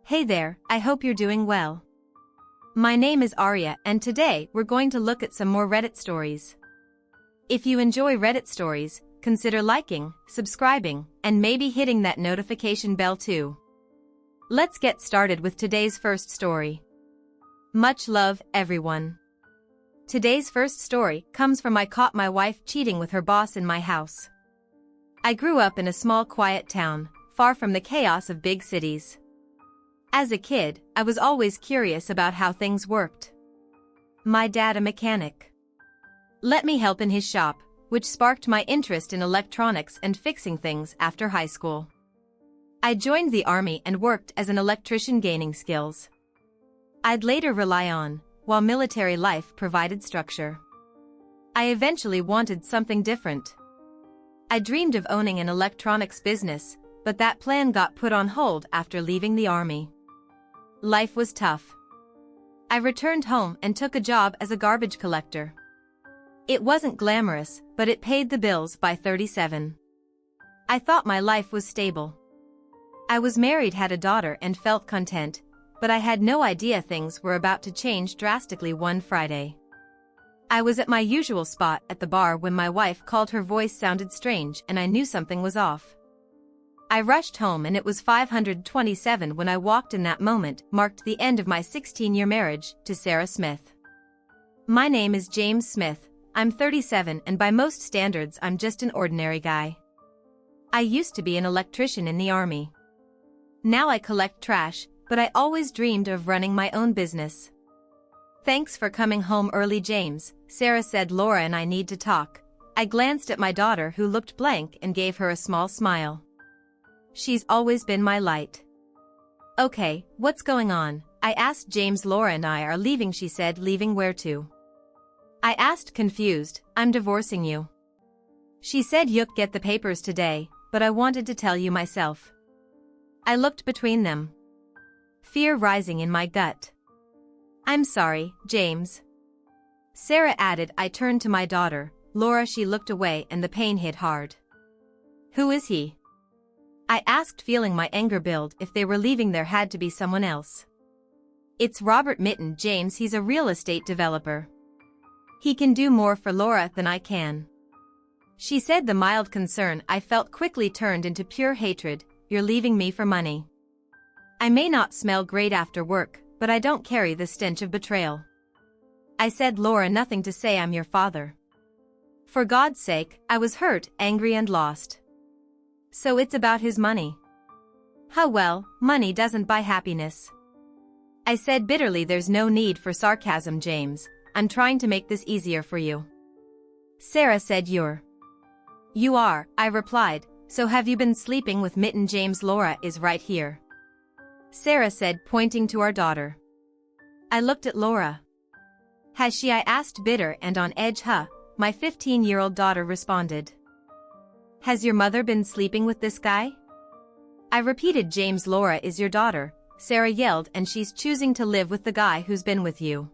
Hey there, I hope you're doing well. My name is Arya and today we're going to look at some more Reddit stories. If you enjoy Reddit stories, consider liking, subscribing, and maybe hitting that notification bell too. Let's get started with today's first story. Much love, everyone. Today's first story comes from I caught my wife cheating with her boss in my house. I grew up in a small quiet town, far from the chaos of big cities. As a kid, I was always curious about how things worked. My dad a mechanic. Let me help in his shop, which sparked my interest in electronics and fixing things after high school. I joined the army and worked as an electrician gaining skills I'd later rely on, while military life provided structure. I eventually wanted something different. I dreamed of owning an electronics business, but that plan got put on hold after leaving the army. Life was tough. I returned home and took a job as a garbage collector. It wasn't glamorous, but it paid the bills by 37. I thought my life was stable. I was married, had a daughter, and felt content, but I had no idea things were about to change drastically one Friday. I was at my usual spot at the bar when my wife called. Her voice sounded strange and I knew something was off. I rushed home and it was 527 when I walked in. That moment marked the end of my 16-year marriage to Sarah Smith. My name is James Smith, I'm 37 and by most standards I'm just an ordinary guy. I used to be an electrician in the army. Now I collect trash, but I always dreamed of running my own business. Thanks for coming home early, James, Sarah said. Laura and I need to talk. I glanced at my daughter who looked blank and gave her a small smile. She's always been my light. Okay, what's going on? I asked James. Laura and I are leaving, she said. Leaving where to? I asked, confused. I'm divorcing you. She said, you'll get the papers today, but I wanted to tell you myself. I looked between them, fear rising in my gut. I'm sorry, James. Sarah added. I turned to my daughter, Laura. She looked away and the pain hit hard. Who is he? I asked, feeling my anger build. If they were leaving, there had to be someone else. It's Robert Mitten, James. He's a real estate developer. He can do more for Laura than I can. She said. The mild concern I felt quickly turned into pure hatred. You're leaving me for money. I may not smell great after work, but I don't carry the stench of betrayal. I said. Laura, nothing to say. I'm your father. For God's sake, I was hurt, angry and lost. So it's about his money. How well, money doesn't buy happiness. I said bitterly. There's no need for sarcasm, James. I'm trying to make this easier for you. Sarah said. You are, I replied. So have you been sleeping with Mitten? James. Laura is right here, Sarah said, pointing to our daughter. I looked at Laura. Has she? I asked, bitter and on edge. My 15-year-old daughter responded. Has your mother been sleeping with this guy? I repeated. James. Laura is your daughter, Sarah yelled, and she's choosing to live with the guy who's been with you.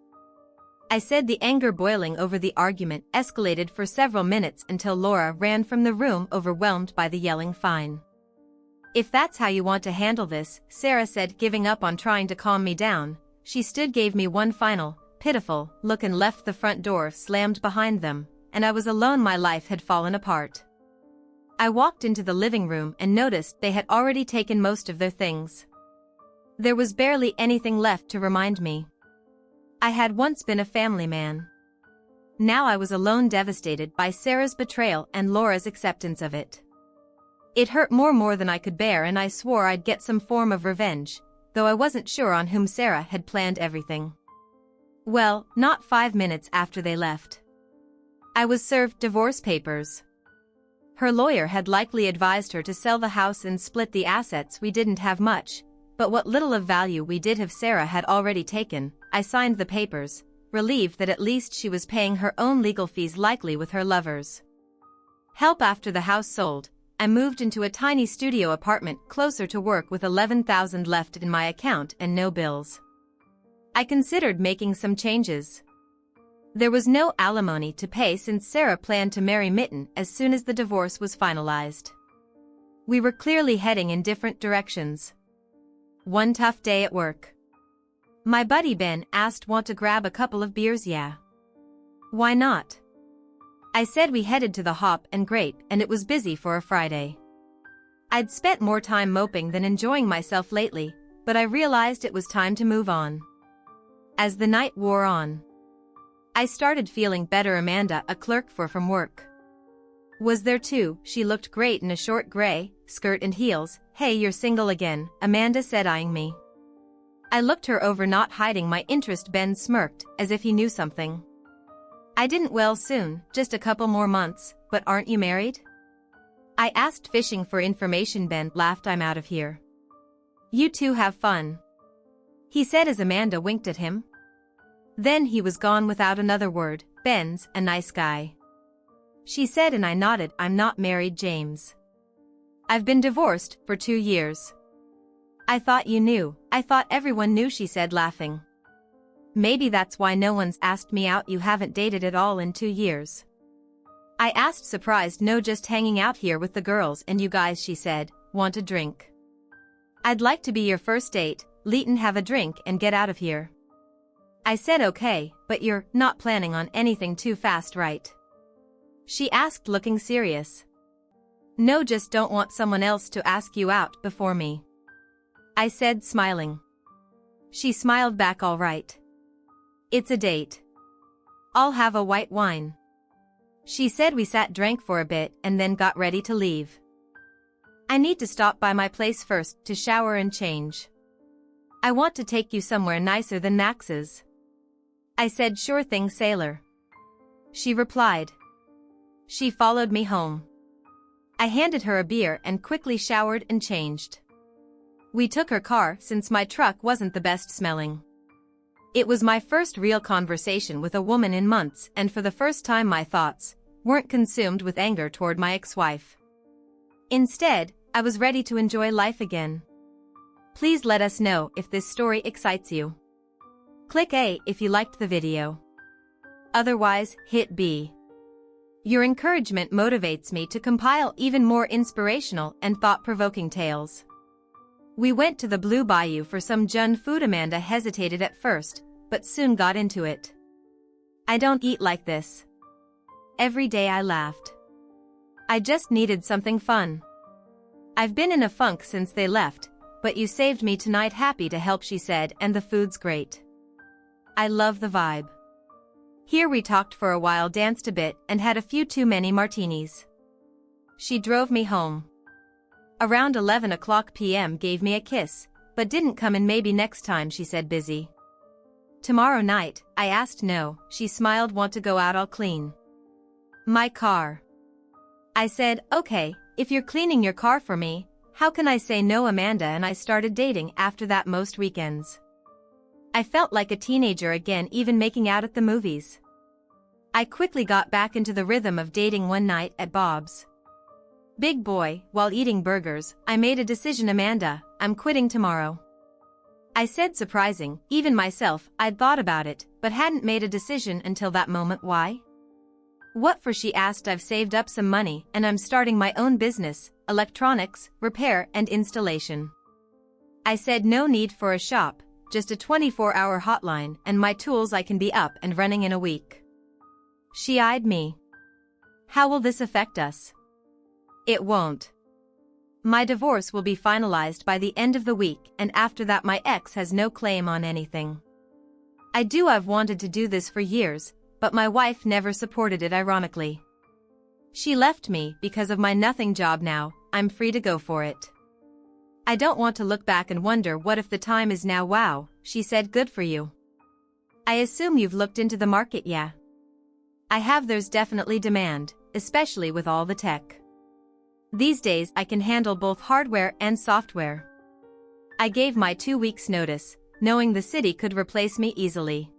I said. The anger boiling over the argument escalated for several minutes until Laura ran from the room, overwhelmed by the yelling. Fine. If that's how you want to handle this, Sarah said, giving up on trying to calm me down. She stood, gave me one final, pitiful look and left. The front door slammed behind them, and I was alone. My life had fallen apart. I walked into the living room and noticed they had already taken most of their things. There was barely anything left to remind me I had once been a family man. Now I was alone, devastated by Sarah's betrayal and Laura's acceptance of it. It hurt more than I could bear, and I swore I'd get some form of revenge, though I wasn't sure on whom. Sarah had planned everything. Well, not 5 minutes after they left, I was served divorce papers. Her lawyer had likely advised her to sell the house and split the assets. We didn't have much, but what little of value we did have Sarah had already taken. I signed the papers, relieved that at least she was paying her own legal fees, likely with her lover's help. After the house sold, I moved into a tiny studio apartment closer to work with $11,000 left in my account and no bills. I considered making some changes. There was no alimony to pay since Sarah planned to marry Mitten as soon as the divorce was finalized. We were clearly heading in different directions. One tough day at work. My buddy Ben asked want to grab a couple of beers, yeah. Why not? I said we headed to the Hop and Grape and it was busy for a Friday. I'd spent more time moping than enjoying myself lately, but I realized it was time to move on. As the night wore on, I started feeling better. Amanda, a clerk from work, was there too. She looked great in a short gray skirt and heels. Hey, you're single again, Amanda said, eyeing me. I looked her over, not hiding my interest. Ben smirked, as if he knew something. I didn't. Well, soon, just a couple more months, but aren't you married? I asked, fishing for information. Ben laughed. I'm out of here. You two have fun, he said as Amanda winked at him. Then he was gone without another word. Ben's a nice guy, she said, and I nodded. I'm not married, James. I've been divorced for 2 years. I thought you knew. I thought everyone knew, she said, laughing. Maybe that's why no one's asked me out. You haven't dated at all in 2 years? I asked, surprised. No, just hanging out here with the girls and you guys, she said. Want a drink? I'd like to be your first date. Leighton, have a drink and get out of here. I said okay, but you're not planning on anything too fast, right? She asked, looking serious. No, just don't want someone else to ask you out before me, I said, smiling. She smiled back. All right. It's a date. I'll have a white wine, she said. We sat, drank for a bit, and then got ready to leave. I need to stop by my place first to shower and change. I want to take you somewhere nicer than Max's. I said, sure thing, sailor, she replied. She followed me home. I handed her a beer and quickly showered and changed. We took her car since my truck wasn't the best smelling. It was my first real conversation with a woman in months, and for the first time my thoughts weren't consumed with anger toward my ex-wife. Instead, I was ready to enjoy life again. Please let us know if this story excites you. Click A if you liked the video. Otherwise, hit B. Your encouragement motivates me to compile even more inspirational and thought-provoking tales. We went to the Blue Bayou for some Jun food. Amanda hesitated at first, but soon got into it. I don't eat like this every day, I laughed. I just needed something fun. I've been in a funk since they left, but you saved me tonight. Happy to help, she said, and the food's great. I love the vibe. Here we talked for a while, danced a bit, and had a few too many martinis. She drove me home. Around 11 o'clock p.m. gave me a kiss, but didn't come in. Maybe next time, she said, busy. Tomorrow night, I asked. No, she smiled. Want to go out? I'll clean my car. I said, okay, if you're cleaning your car for me, how can I say no? Amanda and I started dating after that most weekends. I felt like a teenager again, even making out at the movies. I quickly got back into the rhythm of dating. One night at Bob's Big Boy, while eating burgers, I made a decision. Amanda, I'm quitting tomorrow, I said, surprising even myself. I'd thought about it, but hadn't made a decision until that moment. Why? What for? She asked. I've saved up some money and I'm starting my own business, electronics, repair and installation. I said, no need for a shop, just a 24-hour hotline and my tools. I can be up and running in a week. She eyed me. How will this affect us? It won't. My divorce will be finalized by the end of the week, and after that my ex has no claim on anything. I've wanted to do this for years, but my wife never supported it, ironically. She left me because of my nothing job. Now, I'm free to go for it. I don't want to look back and wonder what if the time is now. Wow, she said, good for you. I assume you've looked into the market, yeah? I have. There's definitely demand, especially with all the tech. These days I can handle both hardware and software. I gave my 2 weeks notice, knowing the city could replace me easily.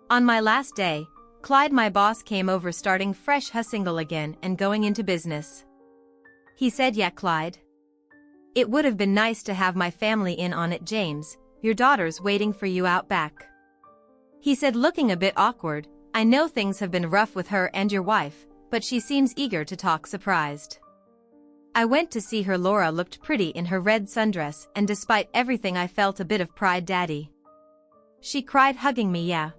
On my last day, Clyde, my boss, came over, starting fresh, single again and going into business. He said, yeah, Clyde. It would have been nice to have my family in on it. James, your daughter's waiting for you out back, he said, looking a bit awkward. I know things have been rough with her and your wife, but she seems eager to talk. Surprised, I went to see her. Laura looked pretty in her red sundress, and despite everything I felt a bit of pride. Daddy. She cried, hugging me. Yeah.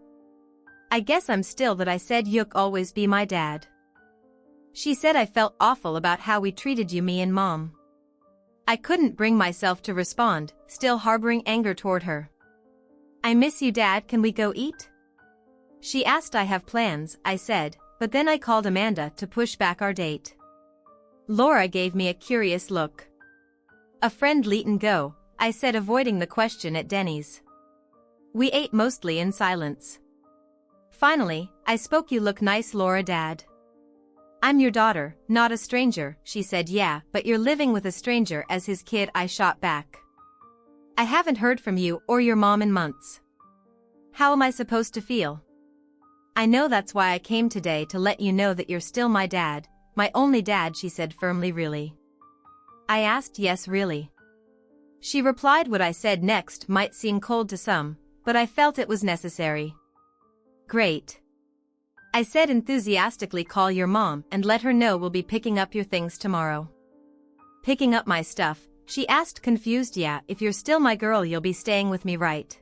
I guess I'm still that. I said, you'll always be my dad. She said, I felt awful about how we treated you, me and Mom. I couldn't bring myself to respond, still harboring anger toward her. I miss you, Dad. Can we go eat? She asked. I have plans, I said, but then I called Amanda to push back our date. Laura gave me a curious look. A friend. Let'n go, I said, avoiding the question. At Denny's. We ate mostly in silence. Finally, I spoke. You look nice, Laura. Dad. I'm your daughter, not a stranger, she said. Yeah, but you're living with a stranger as his kid, I shot back. I haven't heard from you or your mom in months. How am I supposed to feel? I know, that's why I came today, to let you know that you're still my dad, my only dad, she said firmly. Really? I asked. Yes, really. She replied. What I said next might seem cold to some, but I felt it was necessary. Great. I said enthusiastically. Call your mom and let her know we'll be picking up your things tomorrow. Picking up my stuff? She asked, confused. Yeah, if you're still my girl, you'll be staying with me, right?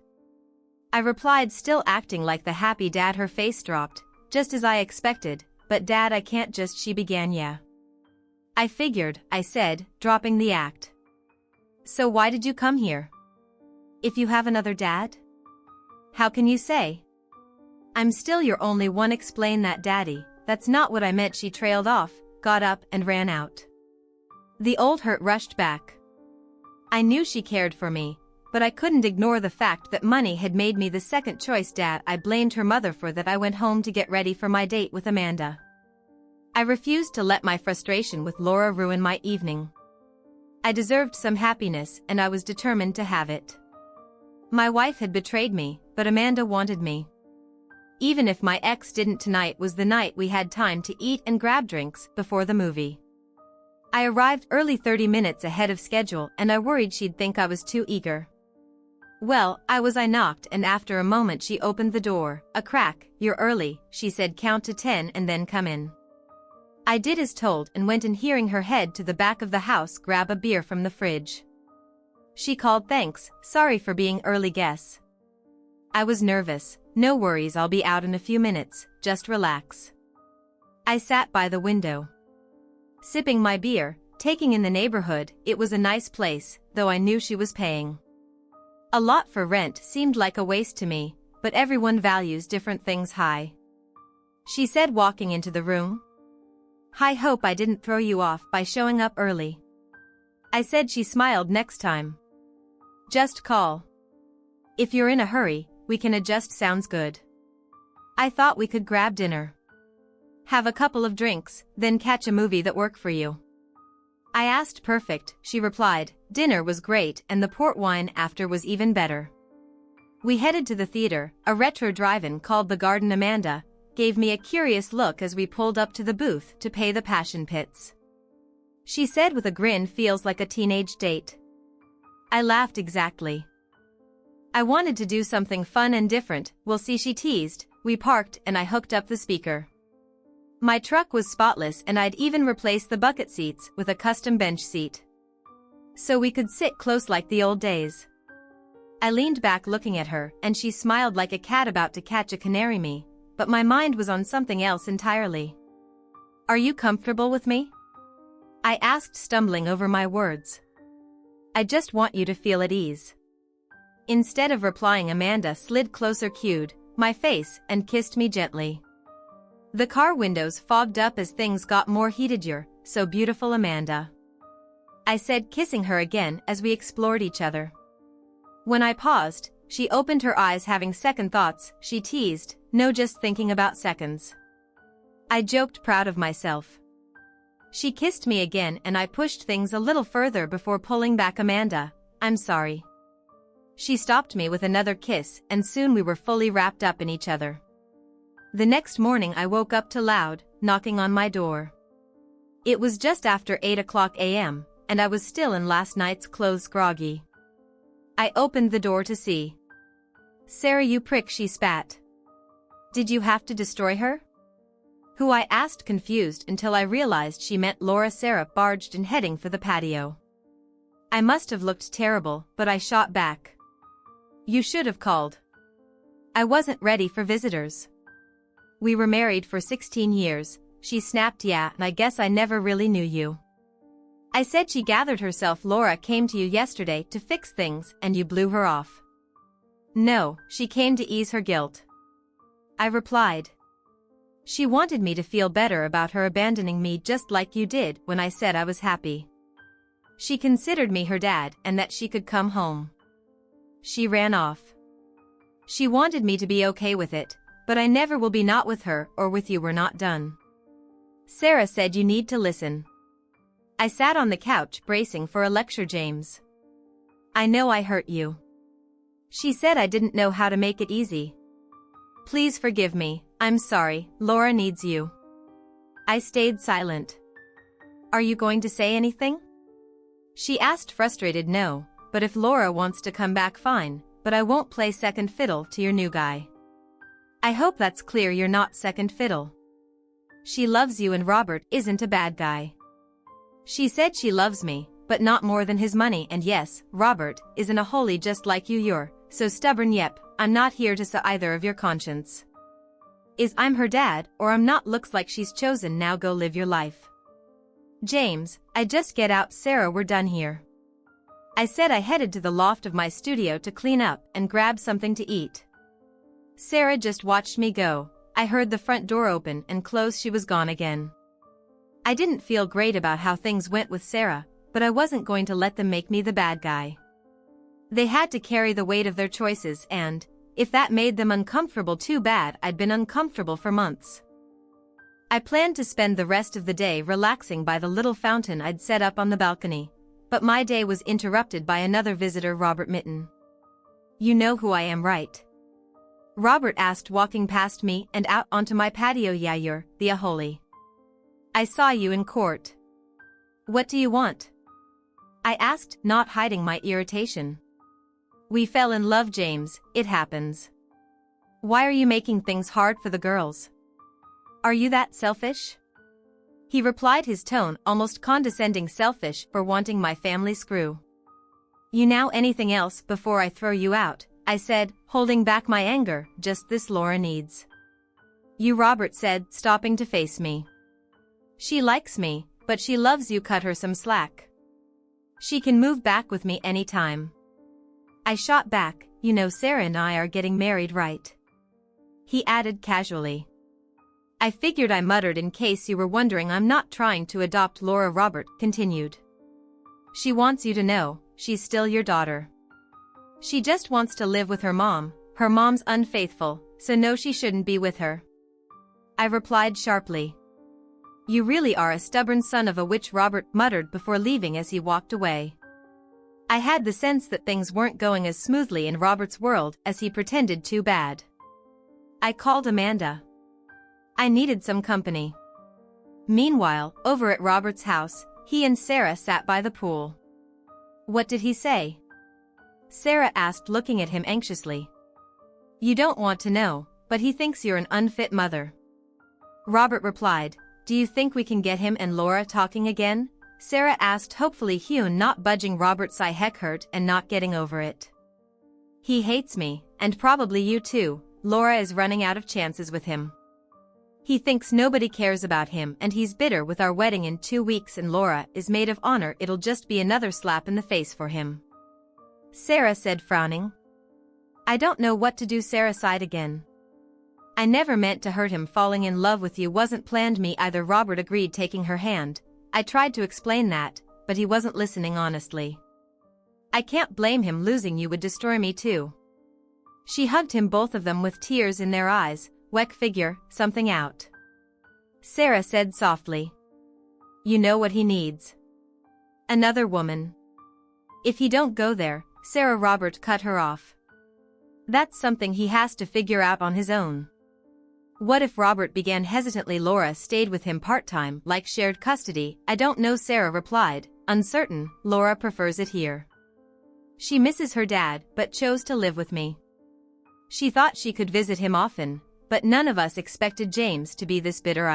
I replied, still acting like the happy dad. Her face dropped, just as I expected. But Dad, I can't just. She began. Yeah. I figured, I said, dropping the act. So why did you come here? If you have another dad? How can you say? I'm still your only one. Explain that, Daddy. That's not what I meant. She trailed off, got up, and ran out. The old hurt rushed back. I knew she cared for me, but I couldn't ignore the fact that money had made me the second choice. Dad, I blamed her mother for that. I went home to get ready for my date with Amanda. I refused to let my frustration with Laura ruin my evening. I deserved some happiness, and I was determined to have it. My wife had betrayed me, but Amanda wanted me. Even if my ex didn't, tonight was the night. We had time to eat and grab drinks before the movie. I arrived early, 30 minutes ahead of schedule, and I worried she'd think I was too eager. Well, I knocked, and after a moment she opened the door. A crack. You're early, she said. Count to 10 and then come in. I did as told and went in, hearing her head to the back of the house, grab a beer from the fridge. She called, thanks, sorry for being early. Guess I was nervous. No worries, I'll be out in a few minutes, just relax. I sat by the window, sipping my beer, taking in the neighborhood. It was a nice place, though I knew she was paying a lot for rent. Seemed like a waste to me, but everyone values different things. Hi, she said, walking into the room. Hi, hope I didn't throw you off by showing up early. I said. She smiled. Next time, just call. If you're in a hurry, we can adjust. Sounds good. I thought we could grab dinner, have a couple of drinks, then catch a movie. That work for you? I asked. Perfect, she replied. Dinner was great, and the port wine after was even better. We headed to the theater, a retro drive-in called The Garden. Amanda gave me a curious look as we pulled up to the booth to pay the passion pits. She said with a grin, feels like a teenage date. I laughed. Exactly. I wanted to do something fun and different. We'll see, she teased. We parked and I hooked up the speaker. My truck was spotless, and I'd even replaced the bucket seats with a custom bench seat, so we could sit close like the old days. I leaned back looking at her, and she smiled like a cat about to catch a canary. Me, but my mind was on something else entirely. Are you comfortable with me? I asked, stumbling over my words. I just want you to feel at ease. Instead of replying, Amanda slid closer, cued my face, and kissed me gently. The car windows fogged up as things got more heated. You're so beautiful, Amanda, I said, kissing her again as we explored each other. When I paused, she opened her eyes. Having second thoughts, she teased. No, just thinking about seconds. I joked, proud of myself. She kissed me again, and I pushed things a little further before pulling back. Amanda, I'm sorry. She stopped me with another kiss, and soon we were fully wrapped up in each other. The next morning I woke up to loud knocking on my door. It was just after 8 a.m., and I was still in last night's clothes, groggy. I opened the door to see Sarah. You prick, she spat. Did you have to destroy her? Who? I asked, confused, until I realized she meant Laura. Sarah barged in, heading for the patio. I must have looked terrible, but I shot back. You should have called. I wasn't ready for visitors. We were married for 16 years, she snapped. Yeah, and I guess I never really knew you. I said. She gathered herself. Laura came to you yesterday to fix things, and you blew her off. No, she came to ease her guilt, I replied. She wanted me to feel better about her abandoning me, just like you did when I said I was happy. She considered me her dad and that she could come home. She ran off. She wanted me to be okay with it, but I never will be. Not with her or with you. We're not done. Sarah said. You need to listen. I sat on the couch, bracing for a lecture. James, I know I hurt you. She said. I didn't know how to make it easy. Please forgive me. I'm sorry. Laura needs you. I stayed silent. Are you going to say anything? She asked, frustrated. No, but if Laura wants to come back, fine, but I won't play second fiddle to your new guy. I hope that's clear. You're not second fiddle. She loves you and Robert isn't a bad guy. She said she loves me, but not more than his money, and yes, Robert isn't a holy just like you. You're so stubborn. Yep, I'm not here to either of your conscience. I'm her dad, or I'm not. Looks like she's chosen. Now go live your life. James, I just get out. Sarah, we're done here. I said. I headed to the loft of my studio to clean up and grab something to eat. Sarah just watched me go. I heard the front door open and close. She was gone again. I didn't feel great about how things went with Sarah, but I wasn't going to let them make me the bad guy. They had to carry the weight of their choices, and if that made them uncomfortable, too bad. I'd been uncomfortable for months. I planned to spend the rest of the day relaxing by the little fountain I'd set up on the balcony, but my day was interrupted by another visitor, Robert Mitten. You know who I am, right? Robert asked, walking past me and out onto my patio. Yeah, you're the Aholy. I saw you in court. What do you want? I asked, not hiding my irritation. We fell in love, James. It happens. Why are you making things hard for the girls? Are you that selfish? He replied, his tone almost condescending. Selfish for wanting my family? Screw you now. Anything else before I throw you out? I said, holding back my anger. Just this. Laura needs you, Robert said, stopping to face me. She likes me, but she loves you. Cut her some slack. She can move back with me anytime. I shot back. You know, Sarah and I are getting married, right? He added casually. I figured. I muttered, in case you were wondering, I'm not trying to adopt Laura. Robert continued. She wants you to know, she's still your daughter. She just wants to live with her mom. Her mom's unfaithful, so no, she shouldn't be with her. I replied sharply. You really are a stubborn son of a witch, Robert muttered before leaving as he walked away. I had the sense that things weren't going as smoothly in Robert's world as he pretended. Too bad. I called Amanda. I needed some company. Meanwhile, over at Robert's house, he and Sarah sat by the pool. What did he say? Sarah asked, looking at him anxiously. You don't want to know, but he thinks you're an unfit mother. Robert replied. Do you think we can get him and Laura talking again? Sarah asked, hopefully. Hugh not budging. Robert's eye heck hurt and not getting over it. He hates me, and probably you too. Laura is running out of chances with him. He thinks nobody cares about him, and he's bitter with our wedding in 2 weeks, and Laura is maid of honor. It'll just be another slap in the face for him. Sarah said, frowning. I don't know what to do. Sarah sighed again. I never meant to hurt him. Falling in love with you wasn't planned. Me either. Robert agreed, taking her hand. I tried to explain that, but he wasn't listening honestly. I can't blame him. Losing you would destroy me too. She hugged him, both of them with tears in their eyes. Weck, figure something out. Sarah said softly. You know what he needs? Another woman. If he don't go there, Sarah. Robert cut her off. That's something he has to figure out on his own. What if? Robert began hesitantly. Laura stayed with him part-time, like shared custody. I don't know, Sarah replied, uncertain. Laura prefers it here. She misses her dad, but chose to live with me. She thought she could visit him often, but none of us expected James to be this bitter.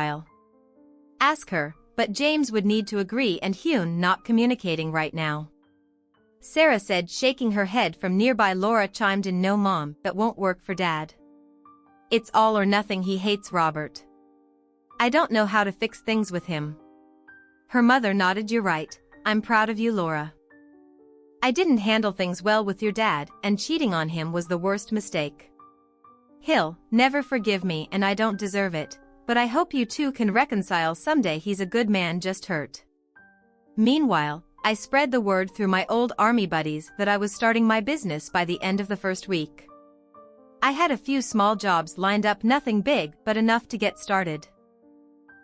Ask her, but James would need to agree and Hyun not communicating right now. Sarah said, shaking her head from nearby. Laura chimed in, no mom, that won't work for dad. It's all or nothing, he hates Robert. I don't know how to fix things with him. Her mother nodded, you're right, I'm proud of you, Laura. I didn't handle things well with your dad, and cheating on him was the worst mistake. He'll never forgive me and I don't deserve it, but I hope you two can reconcile someday. He's a good man, just hurt. Meanwhile, I spread the word through my old army buddies that I was starting my business by the end of the first week. I had a few small jobs lined up, nothing big but enough to get started.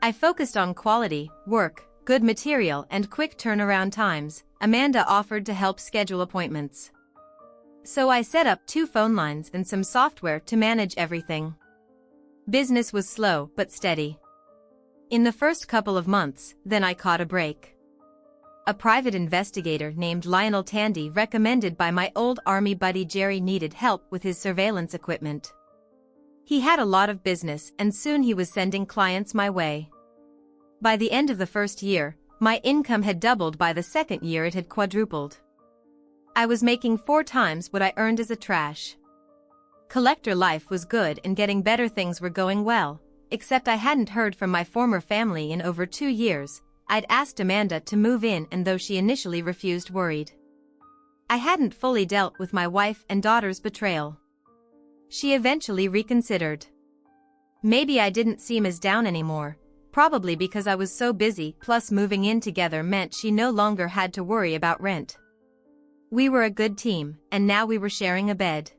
I focused on quality work, good material and quick turnaround times. Amanda offered to help schedule appointments. So I set up 2 phone lines and some software to manage everything. Business was slow but steady. In the first couple of months, then I caught a break. A private investigator named Lionel Tandy, recommended by my old army buddy Jerry, needed help with his surveillance equipment. He had a lot of business and soon he was sending clients my way. By the end of the first year, my income had doubled. By the second year it had quadrupled. I was making 4 times what I earned as a trash collector. Life was good and getting better, things were going well, except I hadn't heard from my former family in over 2 years. I'd asked Amanda to move in and though she initially refused, worried I hadn't fully dealt with my wife and daughter's betrayal, she eventually reconsidered. Maybe I didn't seem as down anymore, probably because I was so busy, plus moving in together meant she no longer had to worry about rent. We were a good team, and now we were sharing a bed.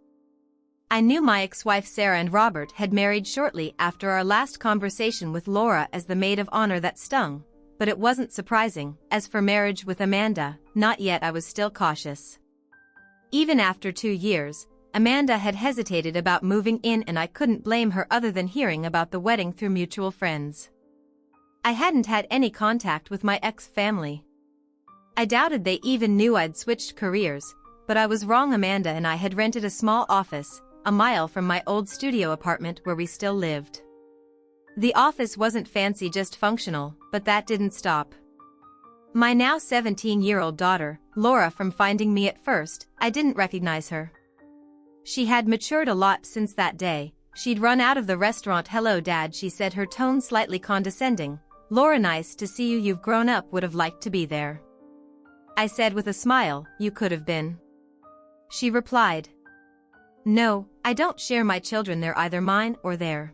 I knew my ex-wife Sarah and Robert had married shortly after our last conversation with Laura as the maid of honor. That stung, but it wasn't surprising. As for marriage with Amanda, not yet. I was still cautious. Even after 2 years, Amanda had hesitated about moving in and I couldn't blame her other than hearing about the wedding through mutual friends. I hadn't had any contact with my ex-family. I doubted they even knew I'd switched careers, but I was wrong. Amanda and I had rented a small office, a mile from my old studio apartment where we still lived. The office wasn't fancy, just functional, but that didn't stop my now 17-year-old daughter, Laura, from finding me. At first, I didn't recognize her. She had matured a lot since that day. She'd run out of the restaurant. Hello, Dad, she said, her tone slightly condescending. Laura, nice to see you. You've grown up. Would have liked to be there. I said with a smile. You could have been. She replied. No, I don't share my children. They're either mine or they're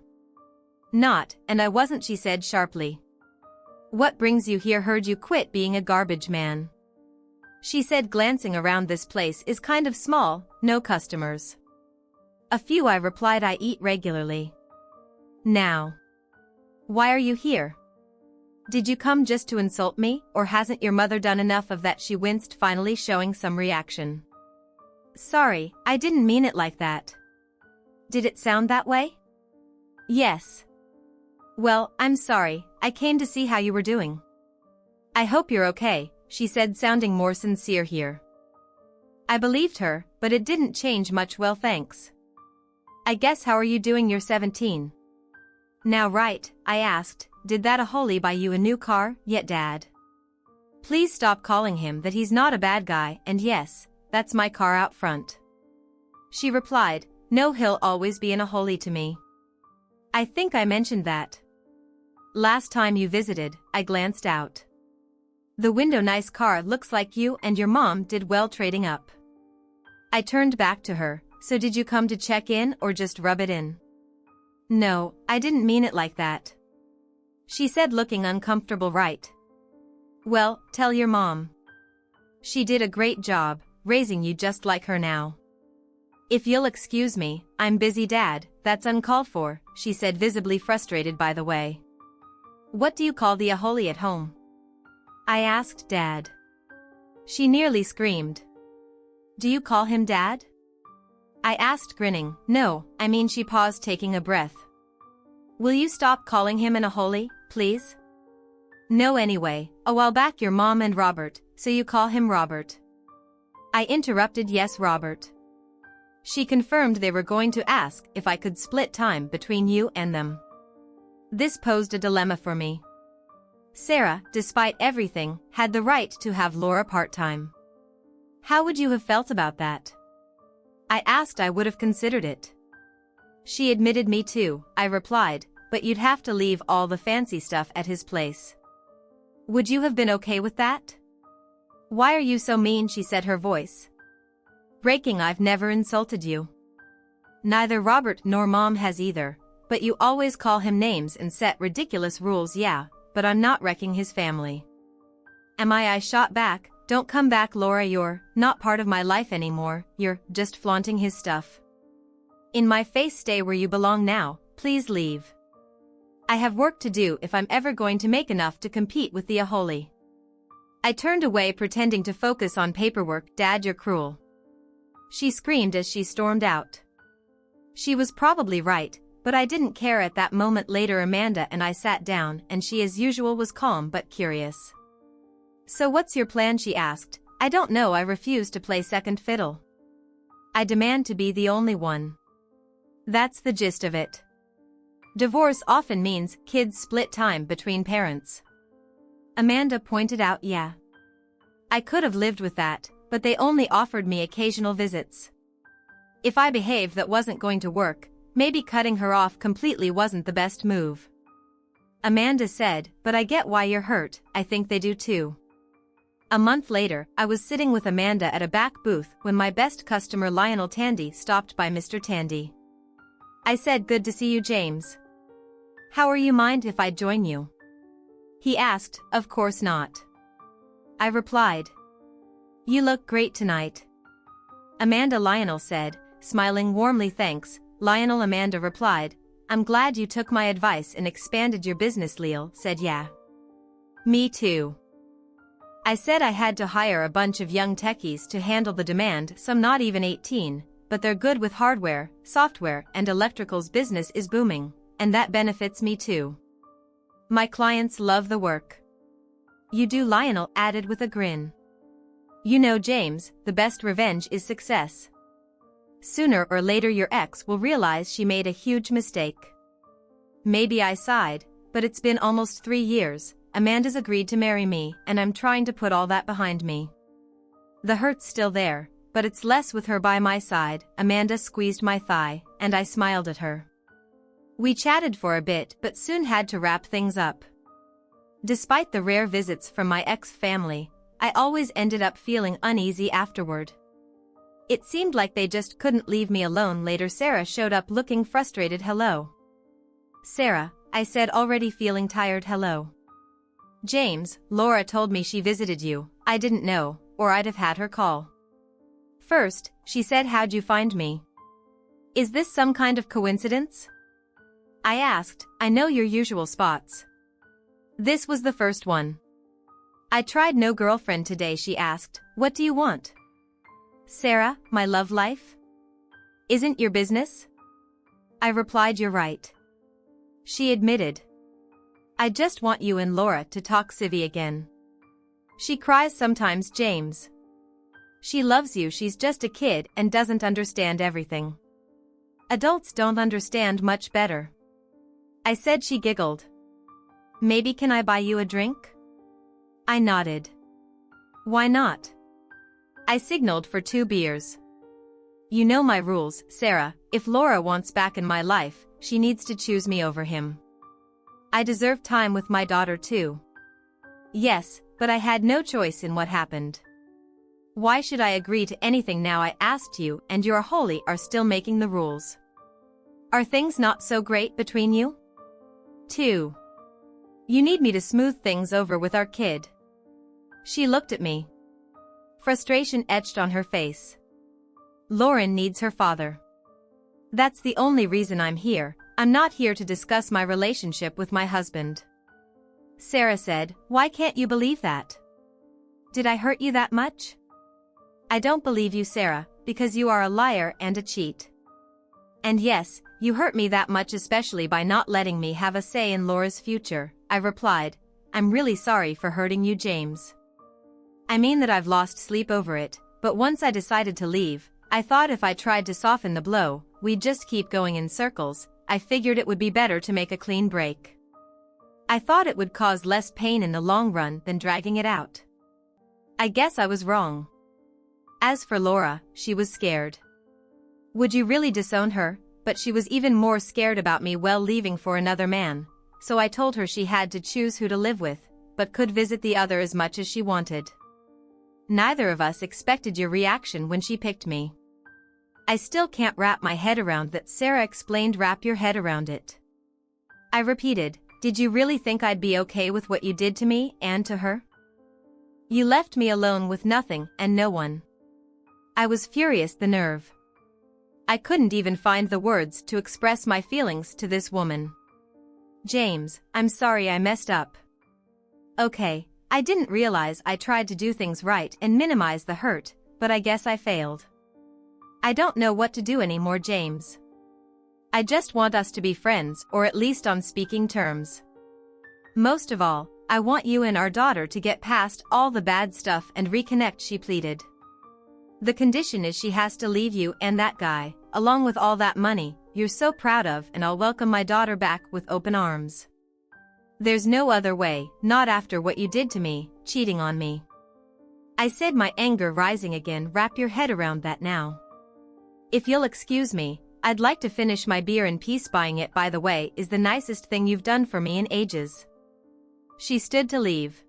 not, and I wasn't, she said sharply. What brings you here? Heard you quit being a garbage man, she said, glancing around. This place is kind of small, no customers. A few, I replied. I eat regularly. Now, why are you here? Did you come just to insult me, or hasn't your mother done enough of that? She winced, finally showing some reaction. Sorry, I didn't mean it like that. Did it sound that way? Yes. Well, I'm sorry, I came to see how you were doing. I hope you're okay, she said, sounding more sincere here. I believed her, but it didn't change much. Well, thanks. I guess. How are you doing? You're 17 now, right? I asked. Did that Aholy buy you a new car yet, Dad? Please stop calling him that. He's not a bad guy, and yes, that's my car out front. She replied. No, he'll always be an Aholy to me. I think I mentioned that last time you visited. I glanced out the window. Nice car. Looks like you and your mom did well trading up. I turned back to her. So did you come to check in or just rub it in? No, I didn't mean it like that, she said, looking uncomfortable. Right. Well, tell your mom. She did a great job raising you, just like her now. If you'll excuse me, I'm busy, Dad. That's uncalled for, she said, visibly frustrated. By the way, what do you call the Aholy at home? I asked Dad. She nearly screamed. Do you call him Dad? I asked, grinning. No, I mean. She paused, taking a breath. Will you stop calling him an Aholy, please? No, anyway, a while back your mom and Robert, so you call him Robert? I interrupted. Yes, Robert. She confirmed they were going to ask if I could split time between you and them. This posed a dilemma for me. Sarah, despite everything, had the right to have Laura part-time. How would you have felt about that? I asked. I would have considered it. She admitted me too, I replied, but you'd have to leave all the fancy stuff at his place. Would you have been okay with that? Why are you so mean? She said, her voice breaking. I've never insulted you. Neither Robert nor Mom has either, but you always call him names and set ridiculous rules. Yeah, but I'm not wrecking his family. Am I? I shot back. Don't come back, Laura. You're not part of my life anymore. You're just flaunting his stuff in my face. Stay where you belong now. Please leave. I have work to do if I'm ever going to make enough to compete with the Aholi. I turned away, pretending to focus on paperwork. Dad, you're cruel, she screamed as she stormed out. She was probably right, but I didn't care at that moment. Later, Amanda and I sat down, and she as usual was calm but curious. So what's your plan? She asked. I don't know. I refuse to play second fiddle. I demand to be the only one. That's the gist of it. Divorce often means kids split time between parents. Amanda pointed out. Yeah. I could have lived with that, but they only offered me occasional visits. If I behaved, that wasn't going to work. Maybe cutting her off completely wasn't the best move. Amanda said, but I get why you're hurt. I think they do too. A month later, I was sitting with Amanda at a back booth when my best customer Lionel Tandy stopped by. Mr. Tandy, I said. Good to see you, James. How are you? Mind if I join you? He asked. Of course not, I replied. You look great tonight, Amanda. Lionel said, smiling warmly. Thanks, Lionel. Amanda replied. I'm glad you took my advice and expanded your business. Lionel said. Yeah. Me too, I said. I had to hire a bunch of young techies to handle the demand, some not even 18, but they're good with hardware, software, and electricals. Business is booming, and that benefits me too. My clients love the work. You do, Lionel added with a grin. You know, James, the best revenge is success. Sooner or later your ex will realize she made a huge mistake. Maybe, I sighed, but it's been almost 3 years. Amanda's agreed to marry me, and I'm trying to put all that behind me. The hurt's still there, but it's less with her by my side. Amanda squeezed my thigh, and I smiled at her. We chatted for a bit but soon had to wrap things up. Despite the rare visits from my ex-family, I always ended up feeling uneasy afterward. It seemed like they just couldn't leave me alone. Later, Sarah showed up looking frustrated. Hello, Sarah, I said, already feeling tired. Hello, James. Laura told me she visited you. I didn't know, or I'd have had her call first. She said, how'd you find me? Is this some kind of coincidence? I asked. I know your usual spots. This was the first one. I tried no girlfriend today. She asked, what do you want? Sarah, my love life isn't your business, I replied. You're right, she admitted. I just want you and Laura to talk civvy again. She cries sometimes, James. She loves you. She's just a kid and doesn't understand everything. Adults don't understand much better, I said. She giggled. Maybe can I buy you a drink? I nodded. Why not? I signaled for 2 beers. You know my rules, Sarah. If Laura wants back in my life, she needs to choose me over him. I deserve time with my daughter too. Yes, but I had no choice in what happened. Why should I agree to anything now? I asked you, and your Aholi are still making the rules. Are things not so great between you two? You need me to smooth things over with our kid. She looked at me. Frustration etched on her face. Lauren needs her father. That's the only reason I'm here. I'm not here to discuss my relationship with my husband. Sarah said, why can't you believe that? Did I hurt you that much? I don't believe you, Sarah, because you are a liar and a cheat. And yes, you hurt me that much, especially by not letting me have a say in Laura's future, I replied. I'm really sorry for hurting you, James. I mean that I've lost sleep over it, but once I decided to leave, I thought if I tried to soften the blow, we'd just keep going in circles. I figured it would be better to make a clean break. I thought it would cause less pain in the long run than dragging it out. I guess I was wrong. As for Laura, she was scared. Would you really disown her? But she was even more scared about me leaving for another man, so I told her she had to choose who to live with, but could visit the other as much as she wanted. Neither of us expected your reaction when she picked me. I still can't wrap my head around that. Sarah explained. Wrap your head around it. I repeated, did you really think I'd be okay with what you did to me and to her? You left me alone with nothing and no one. I was furious. The nerve. I couldn't even find the words to express my feelings to this woman. James, I'm sorry I messed up. Okay, I didn't realize I tried to do things right and minimize the hurt, but I guess I failed. I don't know what to do anymore, James. I just want us to be friends, or at least on speaking terms. Most of all, I want you and our daughter to get past all the bad stuff and reconnect, she pleaded. The condition is she has to leave you and that guy, along with all that money you're so proud of, and I'll welcome my daughter back with open arms. There's no other way, not after what you did to me, cheating on me. I said, my anger rising again. Wrap your head around that now. If you'll excuse me, I'd like to finish my beer in peace. Buying it, by the way, is the nicest thing you've done for me in ages. She stood to leave.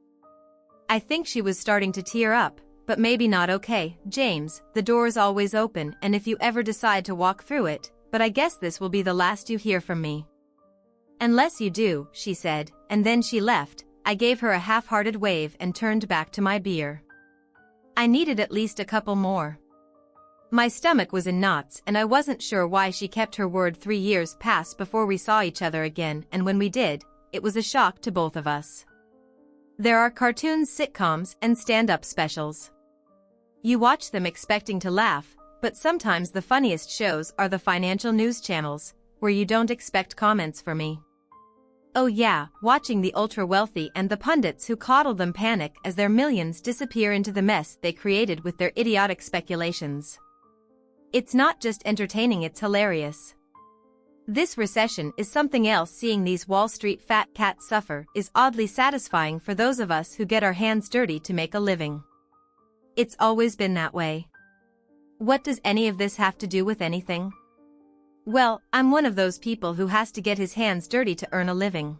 I think she was starting to tear up, but maybe not. Okay, James, the door's always open, and if you ever decide to walk through it, but I guess this will be the last you hear from me. Unless you do, she said, and then she left. I gave her a half-hearted wave and turned back to my beer. I needed at least a couple more. My stomach was in knots, and I wasn't sure why she kept her word. 3 years passed before we saw each other again, and when we did, it was a shock to both of us. There are cartoons, sitcoms, and stand-up specials. You watch them expecting to laugh, but sometimes the funniest shows are the financial news channels, where you don't expect comments from me. Oh yeah, watching the ultra-wealthy and the pundits who coddle them panic as their millions disappear into the mess they created with their idiotic speculations. It's not just entertaining, it's hilarious. This recession is something else. Seeing these Wall Street fat cats suffer is oddly satisfying for those of us who get our hands dirty to make a living. It's always been that way. What does any of this have to do with anything? Well, I'm one of those people who has to get his hands dirty to earn a living.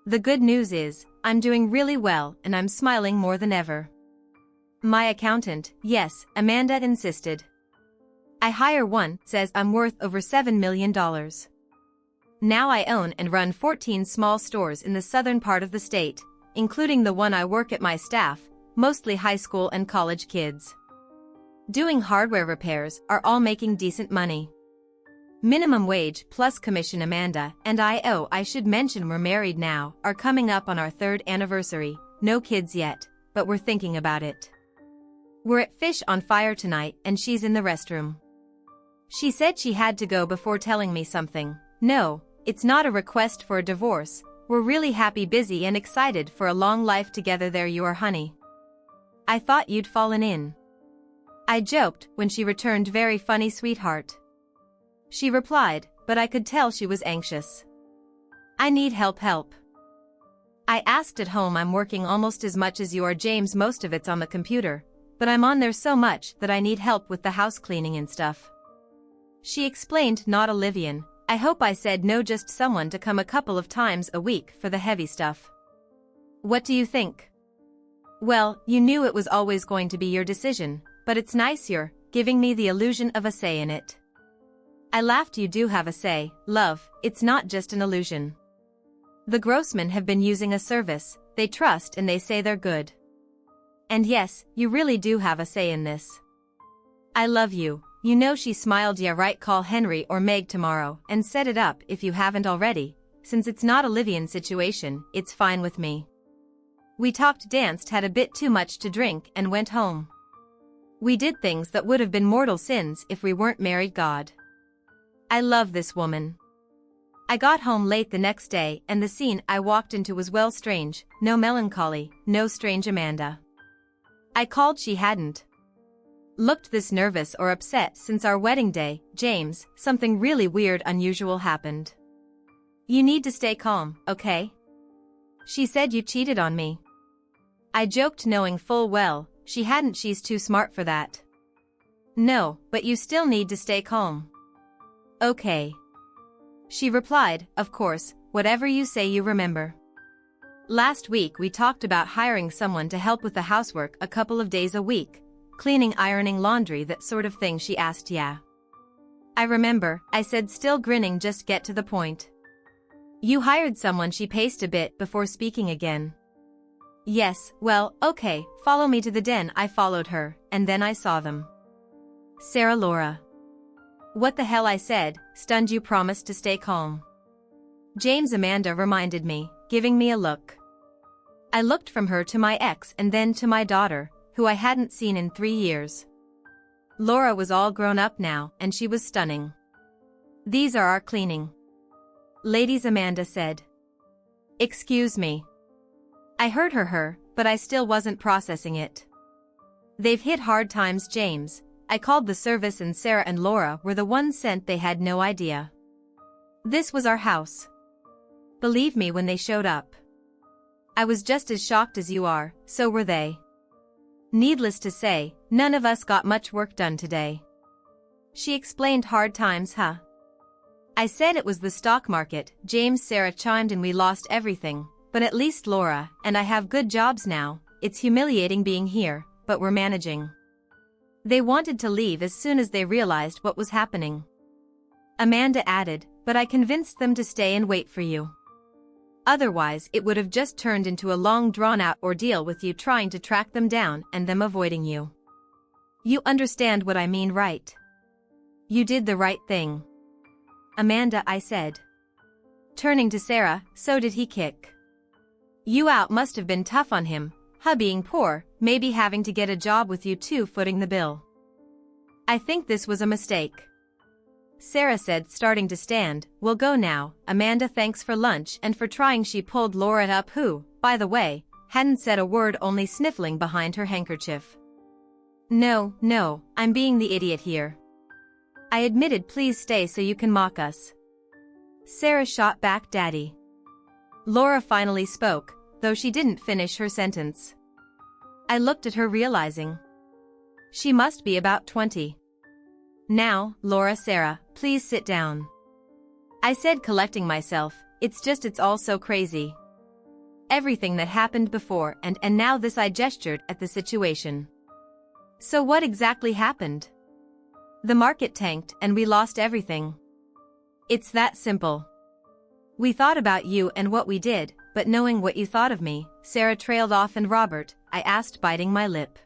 The good news is, I'm doing really well and I'm smiling more than ever. My accountant, yes, Amanda insisted. I hire one, says I'm worth over $7 million. Now I own and run 14 small stores in the southern part of the state, including the one I work at. My staff, mostly high school and college kids, doing hardware repairs, are all making decent money. Minimum wage plus commission. Amanda and I should mention we're married now, are coming up on our 3rd anniversary, no kids yet, but we're thinking about it. We're at Fish on Fire tonight and she's in the restroom. She said she had to go before telling me something. No, it's not a request for a divorce. We're really happy, busy and excited for a long life together. There you are, honey. I thought you'd fallen in. I joked when she returned. Very funny, sweetheart. She replied, but I could tell she was anxious. I need help. I asked. At home I'm working almost as much as you are, James. Most of it's on the computer, but I'm on there so much that I need help with the house cleaning and stuff. She explained. Not Olivian. I hope I said no, just someone to come a couple of times a week for the heavy stuff. What do you think? Well, you knew it was always going to be your decision, but it's nice you're giving me the illusion of a say in it. I laughed. You do have a say, love, it's not just an illusion. The Grossmen have been using a service they trust and they say they're good. And yes, you really do have a say in this. I love you. You know, she smiled. Yeah right, call Henry or Meg tomorrow and set it up if you haven't already. Since it's not Olivian's situation, it's fine with me. We talked, danced, had a bit too much to drink and went home. We did things that would have been mortal sins if we weren't married. God. I love this woman. I got home late the next day and the scene I walked into was strange. No melancholy, no strange Amanda. I called, she hadn't looked this nervous or upset since our wedding day. James, something really weird unusual happened. You need to stay calm, okay? She said you cheated on me. I joked knowing full well, she hadn't. She's too smart for that. No, but you still need to stay calm. Okay. She replied, of course, whatever you say you remember. Last week we talked about hiring someone to help with the housework a couple of days a week. Cleaning, ironing, laundry, that sort of thing. She asked. Yeah. I remember, I said, still grinning. Just get to the point. You hired someone. She paced a bit before speaking again. Yes, well, okay, follow me to the den. I followed her, and then I saw them. Sarah. Laura. What the hell? I said, stunned. You promised to stay calm. James. Amanda reminded me, giving me a look. I looked from her to my ex and then to my daughter, who I hadn't seen in 3 years. Laura was all grown up now, and she was stunning. These are our cleaning ladies, Amanda said. Excuse me. I heard her, but I still wasn't processing it. They've hit hard times, James. I called the service and Sarah and Laura were the ones sent. They had no idea. This was our house. Believe me, when they showed up, I was just as shocked as you are, so were they. Needless to say, none of us got much work done today. She explained. Hard times, huh? I said it was the stock market. James. Sarah chimed in. We lost everything, but at least Laura and I have good jobs now. It's humiliating being here, but we're managing. They wanted to leave as soon as they realized what was happening. Amanda added, but I convinced them to stay and wait for you. Otherwise, it would have just turned into a long, drawn-out ordeal with you trying to track them down and them avoiding you. You understand what I mean, right? You did the right thing, Amanda, I said. Turning to Sarah, so did he kick you out? Must have been tough on him, huh? Being poor, maybe having to get a job with you too, footing the bill. I think this was a mistake, Sarah said, starting to stand. We'll go now, Amanda. Thanks for lunch and for trying. She pulled Laura up, who, by the way, hadn't said a word, only sniffling behind her handkerchief. No, I'm being the idiot here, I admitted. Please stay so you can mock us, Sarah shot back. Daddy. Laura finally spoke, though she didn't finish her sentence. I looked at her, realizing she must be about 20. Now, Laura. Sarah, please sit down, I said, collecting myself. It's all so crazy. Everything that happened before and now this. I gestured at the situation. So what exactly happened? The market tanked and we lost everything. It's that simple. We thought about you and what we did, but knowing what you thought of me, Sarah trailed off. And Robert? I asked, biting my lip.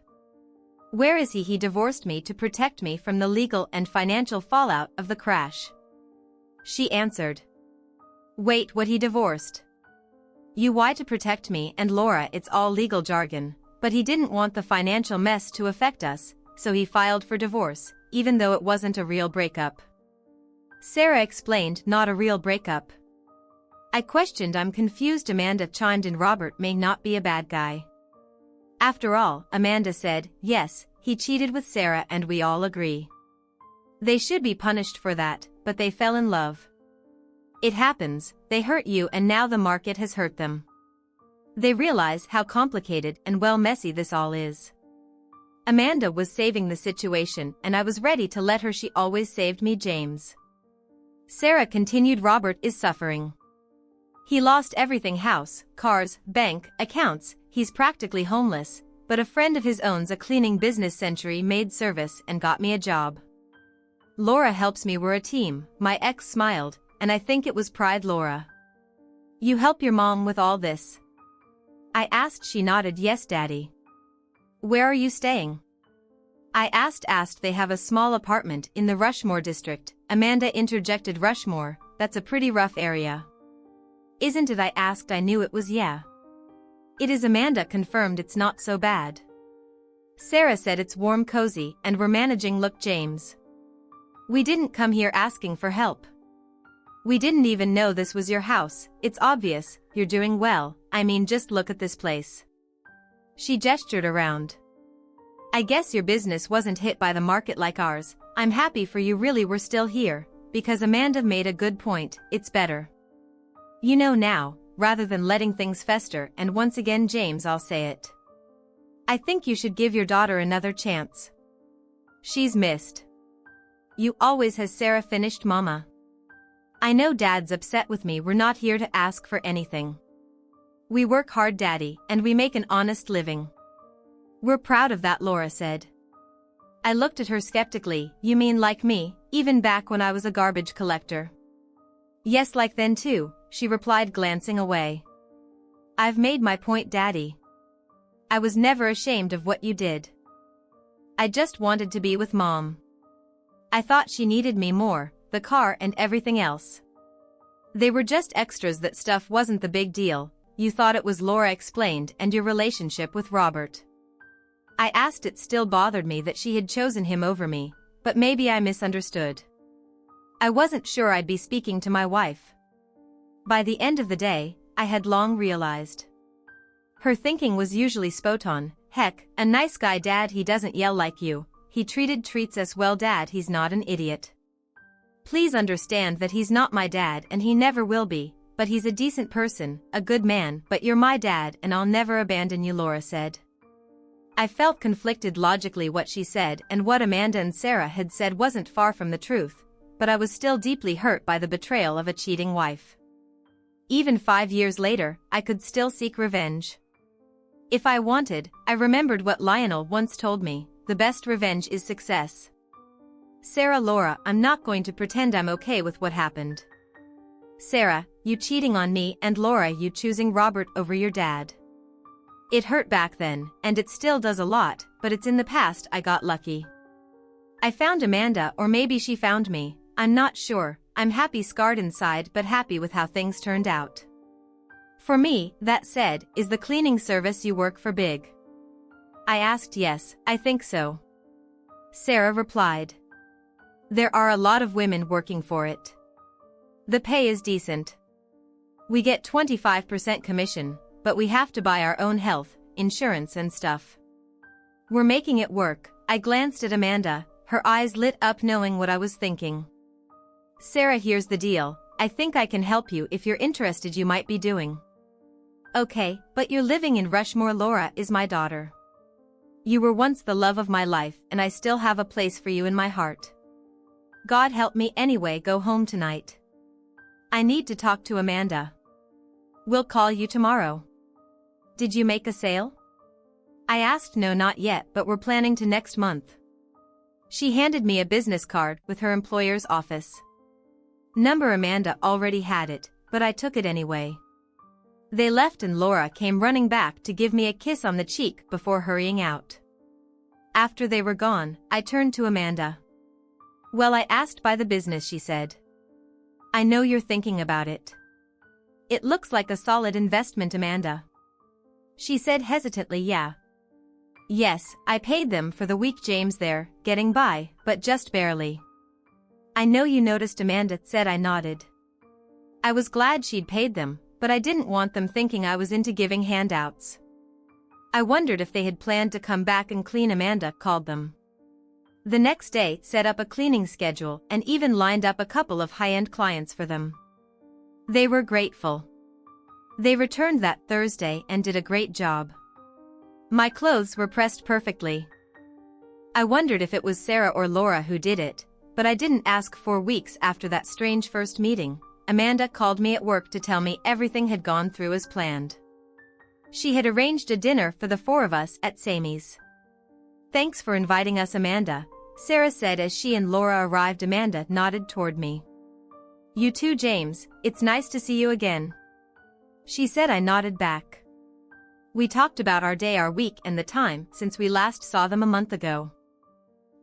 Where is he? He divorced me to protect me from the legal and financial fallout of the crash, she answered. Wait, what? He divorced you? Why? To protect me and Laura. It's all legal jargon, but he didn't want the financial mess to affect us, so he filed for divorce, even though it wasn't a real breakup, Sarah explained. Not a real breakup? I questioned. I'm confused, Amanda chimed in. Robert may not be a bad guy. After all, Amanda said. Yes, he cheated with Sarah and we all agree. They should be punished for that, but they fell in love. It happens, they hurt you and now the market has hurt them. They realize how complicated and messy this all is. Amanda was saving the situation and I was ready to let her. She always saved me, James. Sarah continued. Robert is suffering. He lost everything: house, cars, bank, accounts. He's practically homeless, but a friend of his owns a cleaning business, Century Maid Service, and got me a job. Laura helps me. We're a team. My ex smiled, and I think it was pride. Laura, you help your mom with all this? I asked. She nodded. Yes, Daddy. Where are you staying? I asked. They have a small apartment in the Rushmore district, Amanda interjected. Rushmore? That's a pretty rough area, isn't it? I asked. I knew it was. Yeah. It is, Amanda confirmed. It's not so bad. Sarah said it's warm, cozy, and we're managing. Look, James, we didn't come here asking for help. We didn't even know this was your house. It's obvious you're doing well. I mean, just look at this place. She gestured around. I guess your business wasn't hit by the market like ours. I'm happy for you really were still here, because Amanda made a good point, it's better. You know now, rather than letting things fester, and once again James, I'll say it. I think you should give your daughter another chance. She's missed. You always has, Sarah finished Mama. I know Dad's upset with me, we're not here to ask for anything. We work hard, Daddy, and we make an honest living. We're proud of that, Laura said. I looked at her skeptically. You mean like me, even back when I was a garbage collector? Yes, like then too, she replied, glancing away. I've made my point, Daddy. I was never ashamed of what you did. I just wanted to be with Mom. I thought she needed me more, the car and everything else. They were just extras, that stuff wasn't the big deal. You thought it was, Laura explained, and your relationship with Robert. I asked. It still bothered me that she had chosen him over me, but maybe I misunderstood. I wasn't sure I'd be speaking to my wife. By the end of the day, I had long realized. Her thinking was usually spot on. Heck, a nice guy, Dad, he doesn't yell like you, he treats us well, Dad, he's not an idiot. Please understand that he's not my dad and he never will be, but he's a decent person, a good man, but you're my dad and I'll never abandon you, Laura said. I felt conflicted. Logically what she said and what Amanda and Sarah had said wasn't far from the truth, but I was still deeply hurt by the betrayal of a cheating wife. Even 5 years later, I could still seek revenge. If I wanted. I remembered what Lionel once told me, the best revenge is success. Sarah, Laura, I'm not going to pretend I'm okay with what happened. Sarah, you cheating on me, and Laura, you choosing Robert over your dad. It hurt back then, and it still does a lot, but it's in the past. I got lucky. I found Amanda, or maybe she found me, I'm not sure. I'm happy, scarred inside, but happy with how things turned out. For me, that said, is the cleaning service you work for big? I asked. Yes, I think so. Sarah replied. There are a lot of women working for it. The pay is decent. We get 25% commission, but we have to buy our own health insurance and stuff. We're making it work. I glanced at Amanda, her eyes lit up knowing what I was thinking. Sarah, here's the deal. I think I can help you if you're interested. You might be doing okay, but you're living in Rushmore. Laura is my daughter. You were once the love of my life and I still have a place for you in my heart. God help me anyway. Go home tonight. I need to talk to Amanda. We'll call you tomorrow. Did you make a sale? I asked. No, not yet, but we're planning to next month. She handed me a business card with her employer's office number. Amanda already had it, but I took it anyway. They left and Laura came running back to give me a kiss on the cheek before hurrying out. After they were gone, I turned to Amanda. Well, I asked by the business, she said. I know you're thinking about it. It looks like a solid investment, Amanda. She said hesitantly. Yeah. Yes, I paid them for the week, James. They're getting by, but just barely. I know you noticed, Amanda said. I nodded. I was glad she'd paid them, but I didn't want them thinking I was into giving handouts. I wondered if they had planned to come back and clean. Amanda called them the next day, set up a cleaning schedule, and even lined up a couple of high-end clients for them. They were grateful. They returned that Thursday and did a great job. My clothes were pressed perfectly. I wondered if it was Sarah or Laura who did it, but I didn't ask. 4 weeks after that strange first meeting, Amanda called me at work to tell me everything had gone through as planned. She had arranged a dinner for the 4 of us at Sammy's. Thanks for inviting us, Amanda, Sarah said as she and Laura arrived. Amanda nodded toward me. You too, James, it's nice to see you again, she said. I nodded back. We talked about our day, our week, and the time since we last saw them a month ago.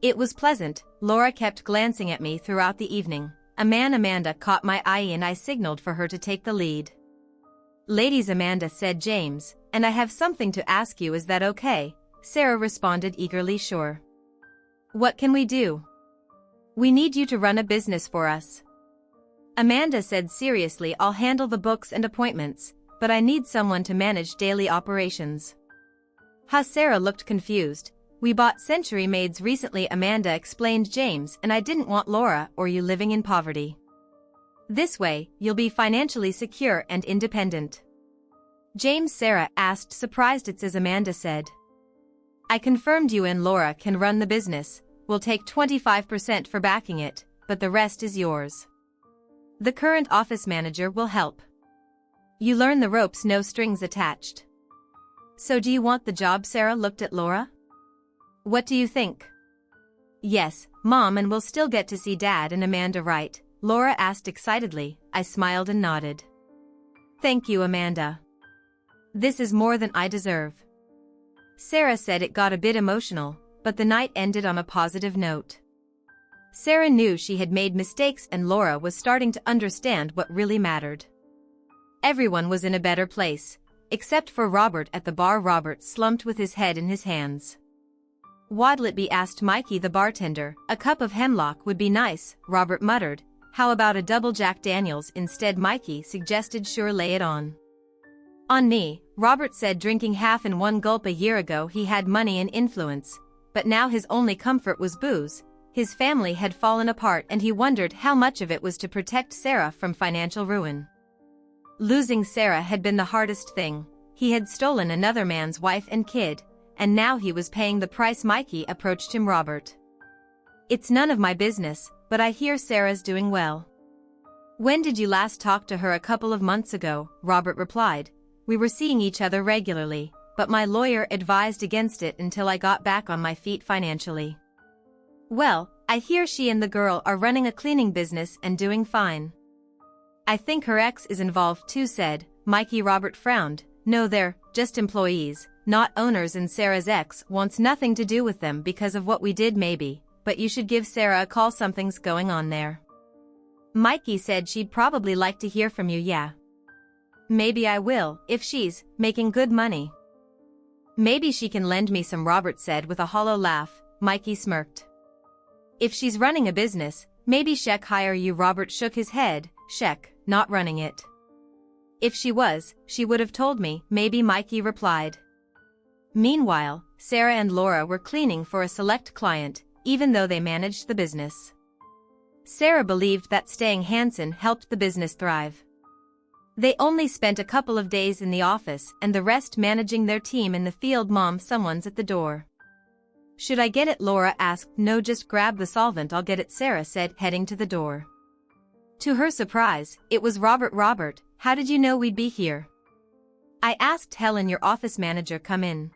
It was pleasant. Laura kept glancing at me throughout the evening. Amanda caught my eye and I signaled for her to take the lead. Ladies, Amanda said James, and I have something to ask you. Is that okay? Sarah responded eagerly. Sure. What can we do? We need you to run a business for us. Amanda said seriously. I'll handle the books and appointments, but I need someone to manage daily operations. Sarah looked confused. We bought Century Maids recently, Amanda explained James, and I didn't want Laura or you living in poverty. This way, you'll be financially secure and independent. James, Sarah asked, surprised. It's as Amanda said. I confirmed you and Laura can run the business. We'll take 25% for backing it, but the rest is yours. The current office manager will help. You learn the ropes, no strings attached. So do you want the job? Sarah looked at Laura. What do you think? Yes, Mom, and we'll still get to see Dad and Amanda, right? Laura asked excitedly. I smiled and nodded. Thank you, Amanda. This is more than I deserve. Sarah said. It got a bit emotional, but the night ended on a positive note. Sarah knew she had made mistakes and Laura was starting to understand what really mattered. Everyone was in a better place, except for Robert at the bar. Robert slumped with his head in his hands. What'll it be? asked Mikey the bartender. A cup of hemlock would be nice, Robert muttered. How about a double Jack Daniels instead? Mikey suggested. Sure, lay it on. On me, Robert said, drinking half in one gulp. A year ago he had money and influence, but now his only comfort was booze. His family had fallen apart and he wondered how much of it was to protect Sarah from financial ruin. Losing Sarah had been the hardest thing. He had stolen another man's wife and kid, and now he was paying the price. Mikey approached him. Robert. It's none of my business, but I hear Sarah's doing well. When did you last talk to her? A couple of months ago, Robert replied. We were seeing each other regularly, but my lawyer advised against it until I got back on my feet financially. Well, I hear she and the girl are running a cleaning business and doing fine. I think her ex is involved too, said Mikey. Robert frowned. No, they're just employees, not owners, and Sarah's ex wants nothing to do with them because of what we did. Maybe, but you should give Sarah a call. Something's going on there. Mikey said she'd probably like to hear from you. Yeah. Maybe I will, if she's making good money. Maybe she can lend me some, Robert said with a hollow laugh. Mikey smirked. If she's running a business, maybe she'll hire you. Robert shook his head. Sheck, not running it. If she was, she would have told me, maybe, Mikey replied. Meanwhile, Sarah and Laura were cleaning for a select client, even though they managed the business. Sarah believed that staying Hanson helped the business thrive. They only spent a couple of days in the office and the rest managing their team in the field. Mom, someone's at the door. Should I get it? Laura asked. No, just grab the solvent, I'll get it, Sarah said, heading to the door. To her surprise, it was Robert. Robert, how did you know we'd be here? I asked Helen, your office manager. Come in.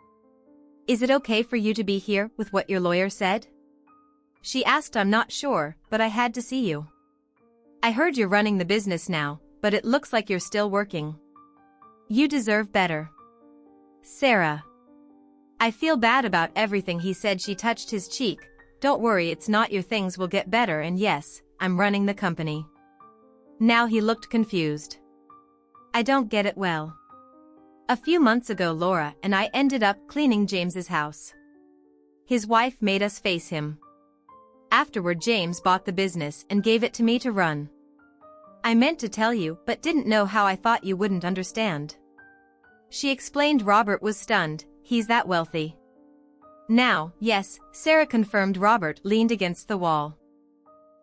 Is it okay for you to be here with what your lawyer said? She asked. I'm not sure, but I had to see you. I heard you're running the business now, but it looks like you're still working. You deserve better. Sarah. I feel bad about everything, he said. She touched his cheek. Don't worry, it's not your things, will get better, and yes, I'm running the company. Now he looked confused. I don't get it. Well, a few months ago Laura and I ended up cleaning James's house. His wife made us face him. Afterward James bought the business and gave it to me to run. I meant to tell you but didn't know how. I thought you wouldn't understand. She explained. Robert was stunned. He's that wealthy? Now, yes, Sarah confirmed. Robert leaned against the wall.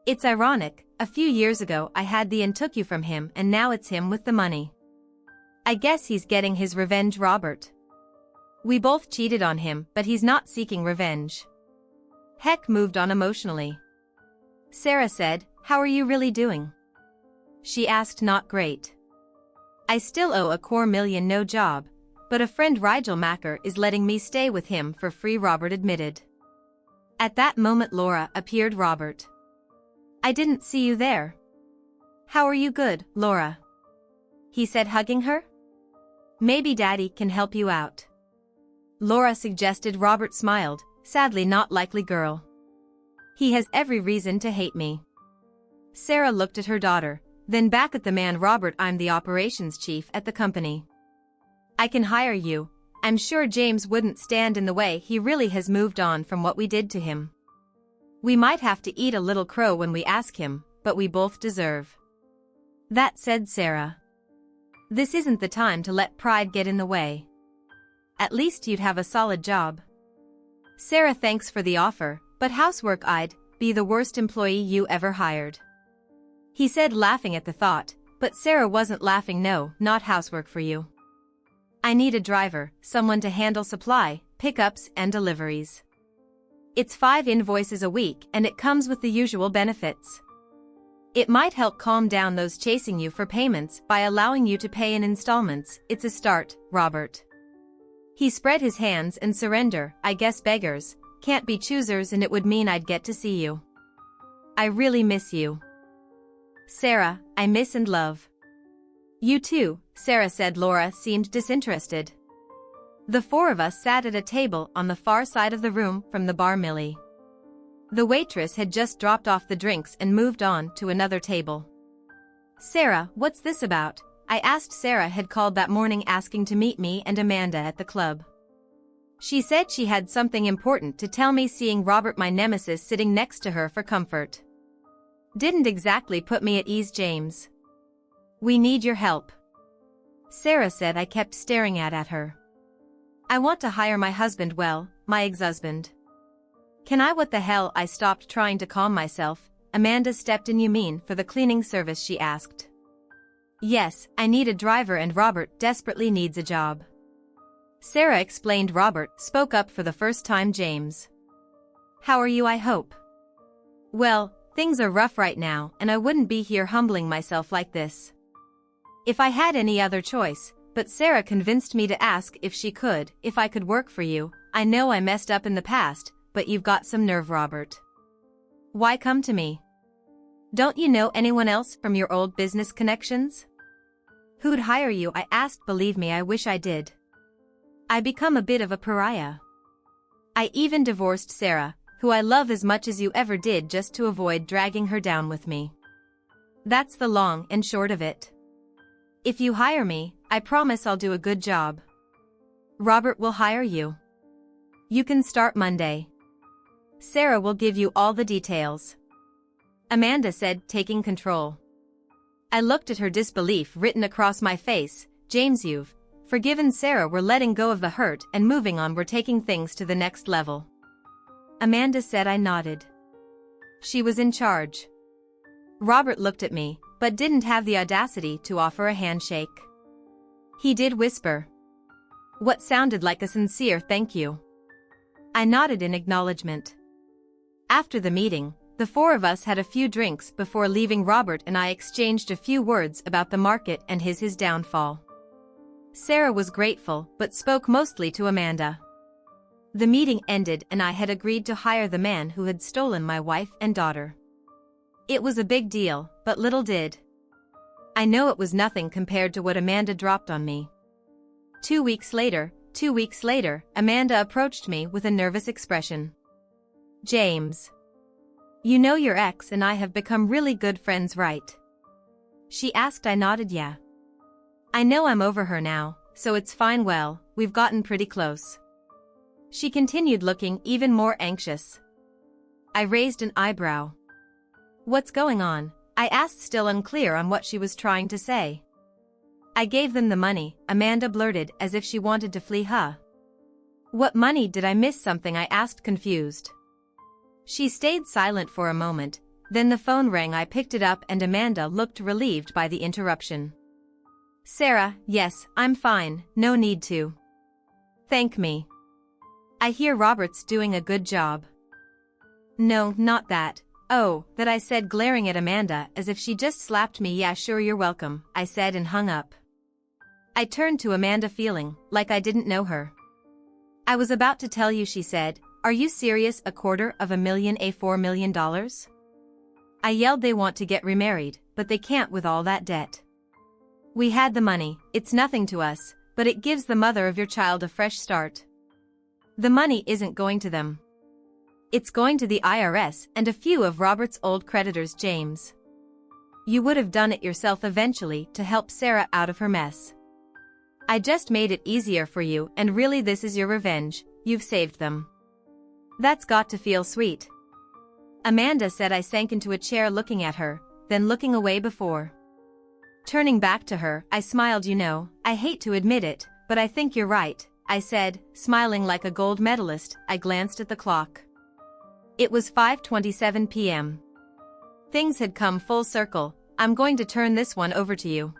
It's ironic, a few years ago I had the and took you from him and now it's him with the money. I guess he's getting his revenge. Robert. We both cheated on him, but he's not seeking revenge. Heck moved on emotionally. Sarah said, how are you really doing? She asked. Not great. I still owe $250,000, no job, but a friend Rigel Macker is letting me stay with him for free, Robert admitted. At that moment Laura appeared. Robert. I didn't see you there. How are you? Good, Laura. He said, hugging her. Maybe Daddy can help you out. Laura suggested. Robert smiled. Sadly not likely, girl. He has every reason to hate me. Sarah looked at her daughter, then back at the man. Robert, I'm the operations chief at the company. I can hire you. I'm sure James wouldn't stand in the way. He really has moved on from what we did to him. We might have to eat a little crow when we ask him, but we both deserve. That said, Sarah. This isn't the time to let pride get in the way. At least you'd have a solid job. Sarah, thanks for the offer, but housework I'd be the worst employee you ever hired. He said, laughing at the thought, but Sarah wasn't laughing. No, not housework for you. I need a driver, someone to handle supply, pickups and deliveries. It's 5 invoices a week and it comes with the usual benefits. It might help calm down those chasing you for payments by allowing you to pay in installments. It's a start, Robert. He spread his hands and surrender. I guess beggars can't be choosers, and it would mean I'd get to see you. I really miss you. Sarah, I miss and love you too, Sarah said. Laura seemed disinterested. The 4 of us sat at a table on the far side of the room from the bar. Millie, the waitress, had just dropped off the drinks and moved on to another table. Sarah, what's this about? I asked. Sarah had called that morning asking to meet me and Amanda at the club. She said she had something important to tell me. Seeing Robert, my nemesis, sitting next to her for comfort didn't exactly put me at ease. James, we need your help, Sarah said. I kept staring at her. I want to hire my husband. Well, my ex-husband. Can I? What the hell? I stopped trying to calm myself. Amanda stepped in. You mean for the cleaning service? She asked. Yes, I need a driver and Robert desperately needs a job, Sarah explained. Robert spoke up for the first time. James, how are you? I hope. Well, things are rough right now and I wouldn't be here humbling myself like this if I had any other choice, but Sarah convinced me to ask if I could work for you. I know I messed up in the past, but you've got some nerve, Robert. Why come to me? Don't you know anyone else from your old business connections who'd hire you? I asked. Believe me, I wish I did. I become a bit of a pariah. I even divorced Sarah, who I love as much as you ever did, just to avoid dragging her down with me. That's the long and short of it. If you hire me, I promise I'll do a good job. Robert will hire you. You can start Monday. Sarah will give you all the details, Amanda said, taking control. I looked at her, disbelief written across my face. James, you've forgiven Sarah. We're letting go of the hurt and moving on. We're taking things to the next level, Amanda said. I nodded. She was in charge. Robert looked at me, but didn't have the audacity to offer a handshake. He did whisper what sounded like a sincere thank you. I nodded in acknowledgement. After the meeting, the 4 of us had a few drinks before leaving. Robert and I exchanged a few words about the market and his downfall. Sarah was grateful but spoke mostly to Amanda. The meeting ended and I had agreed to hire the man who had stolen my wife and daughter. It was a big deal, but little did I know it was nothing compared to what Amanda dropped on me. 2 weeks later, Amanda approached me with a nervous expression. James, you know your ex and I have become really good friends, right? She asked. I nodded. Yeah. I know I'm over her now, so it's fine. Well, we've gotten pretty close. She continued, looking even more anxious. I raised an eyebrow. What's going on? I asked, still unclear on what she was trying to say. I gave them the money, Amanda blurted, as if she wanted to flee. Huh? What money? Did I miss something? I asked, confused. She stayed silent for a moment, then the phone rang. I picked it up and Amanda looked relieved by the interruption. Sarah, yes, I'm fine, no need to thank me. I hear Robert's doing a good job. No, not that. Oh, that, I said, glaring at Amanda as if she just slapped me. Yeah, sure, you're welcome, I said and hung up. I turned to Amanda, feeling like I didn't know her. I was about to tell you, she said. Are you serious? $250,000, $4 million? I yelled. They want to get remarried, but they can't with all that debt. We had the money, it's nothing to us, but it gives the mother of your child a fresh start. The money isn't going to them. It's going to the IRS and a few of Robert's old creditors. James, you would have done it yourself eventually to help Sarah out of her mess. I just made it easier for you, and really this is your revenge. You've saved them. That's got to feel sweet, Amanda said. I sank into a chair, looking at her, then looking away before turning back to her. I smiled. You know, I hate to admit it, but I think you're right. I said, smiling like a gold medalist. I glanced at the clock. It was 5:27 p.m. Things had come full circle. I'm going to turn this one over to you.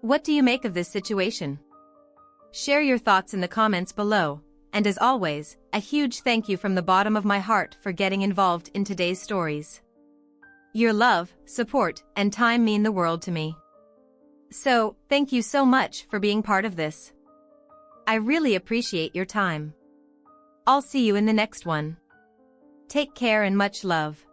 What do you make of this situation? Share your thoughts in the comments below, and as always, a huge thank you from the bottom of my heart for getting involved in today's stories. Your love, support, and time mean the world to me. So, thank you so much for being part of this. I really appreciate your time. I'll see you in the next one. Take care and much love.